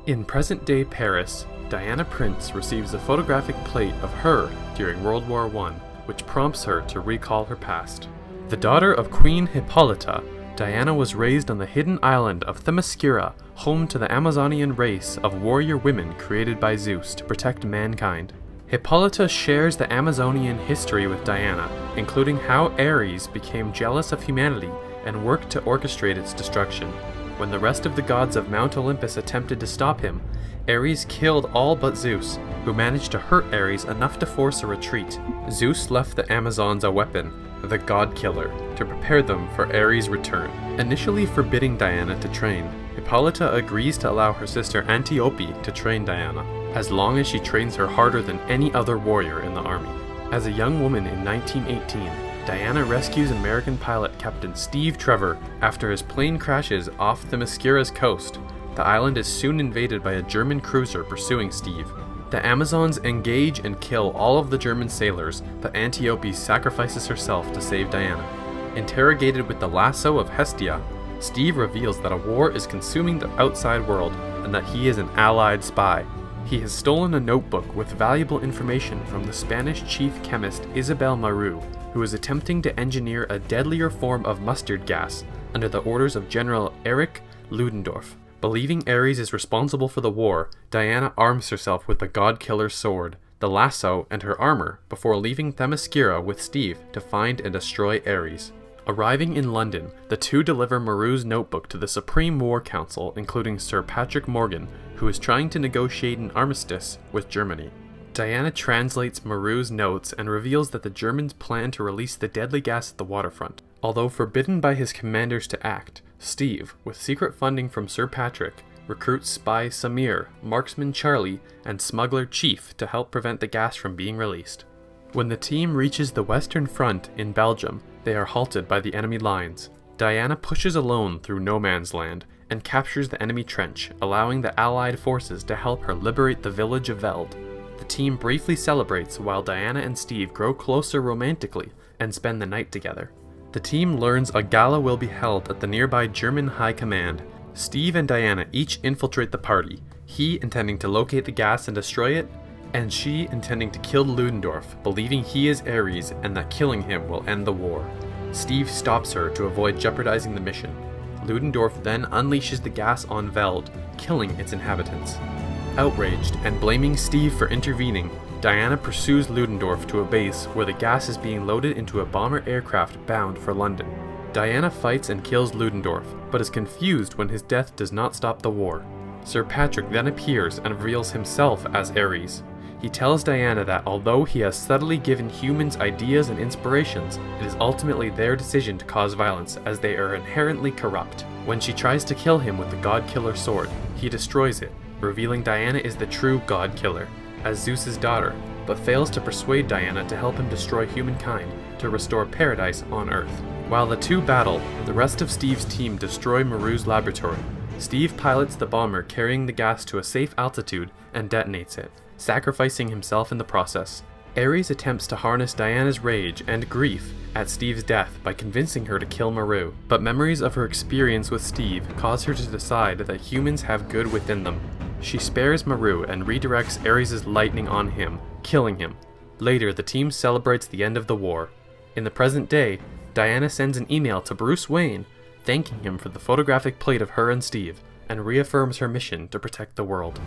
In present-day Paris, Diana Prince receives a photographic plate of her during World War I, which prompts her to recall her past. The daughter of Queen Hippolyta, Diana was raised on the hidden island of Themyscira, home to the Amazonian race of warrior women created by Zeus to protect mankind. Hippolyta shares the Amazonian history with Diana, including how Ares became jealous of humanity and worked to orchestrate its destruction. When the rest of the gods of Mount Olympus attempted to stop him, Ares killed all but Zeus, who managed to hurt Ares enough to force a retreat. Zeus left the Amazons a weapon, the Godkiller, to prepare them for Ares' return. Initially forbidding Diana to train, Hippolyta agrees to allow her sister Antiope to train Diana, as long as she trains her harder than any other warrior in the army. As a young woman in 1918, Diana rescues American pilot Captain Steve Trevor after his plane crashes off Themyscira's coast. The island is soon invaded by a German cruiser pursuing Steve. The Amazons engage and kill all of the German sailors, but Antiope sacrifices herself to save Diana. Interrogated with the Lasso of Hestia, Steve reveals that a war is consuming the outside world and that he is an Allied spy. He has stolen a notebook with valuable information from the Spanish chief chemist Isabel Maru, who is attempting to engineer a deadlier form of mustard gas under the orders of General Erich Ludendorff. Believing Ares is responsible for the war, Diana arms herself with the Godkiller's sword, the lasso, and her armor before leaving Themyscira with Steve to find and destroy Ares. Arriving in London, the two deliver Maru's notebook to the Supreme War Council, including Sir Patrick Morgan, who is trying to negotiate an armistice with Germany. Diana translates Maru's notes and reveals that the Germans plan to release the deadly gas at the waterfront. Although forbidden by his commanders to act, Steve, with secret funding from Sir Patrick, recruits spy Samir, marksman Charlie, and smuggler Chief to help prevent the gas from being released. When the team reaches the Western Front in Belgium, they are halted by the enemy lines. Diana pushes alone through no man's land and captures the enemy trench, allowing the Allied forces to help her liberate the village of Veld. The team briefly celebrates while Diana and Steve grow closer romantically and spend the night together. The team learns a gala will be held at the nearby German High Command. Steve and Diana each infiltrate the party, he intending to locate the gas and destroy it, and she intending to kill Ludendorff, believing he is Ares and that killing him will end the war. Steve stops her to avoid jeopardizing the mission. Ludendorff then unleashes the gas on Veld, killing its inhabitants. Outraged and blaming Steve for intervening, Diana pursues Ludendorff to a base where the gas is being loaded into a bomber aircraft bound for London. Diana fights and kills Ludendorff, but is confused when his death does not stop the war. Sir Patrick then appears and reveals himself as Ares. He tells Diana that although he has subtly given humans ideas and inspirations, it is ultimately their decision to cause violence as they are inherently corrupt. When she tries to kill him with the Godkiller sword, he destroys it, revealing Diana is the true Godkiller, as Zeus's daughter, but fails to persuade Diana to help him destroy humankind to restore paradise on Earth. While the two battle, the rest of Steve's team destroy Maru's laboratory. Steve pilots the bomber carrying the gas to a safe altitude and detonates it, sacrificing himself in the process. Ares attempts to harness Diana's rage and grief at Steve's death by convincing her to kill Maru, but memories of her experience with Steve cause her to decide that humans have good within them. She spares Maru and redirects Ares' lightning on him, killing him. Later, the team celebrates the end of the war. In the present day, Diana sends an email to Bruce Wayne, thanking him for the photographic plate of her and Steve, and reaffirms her mission to protect the world.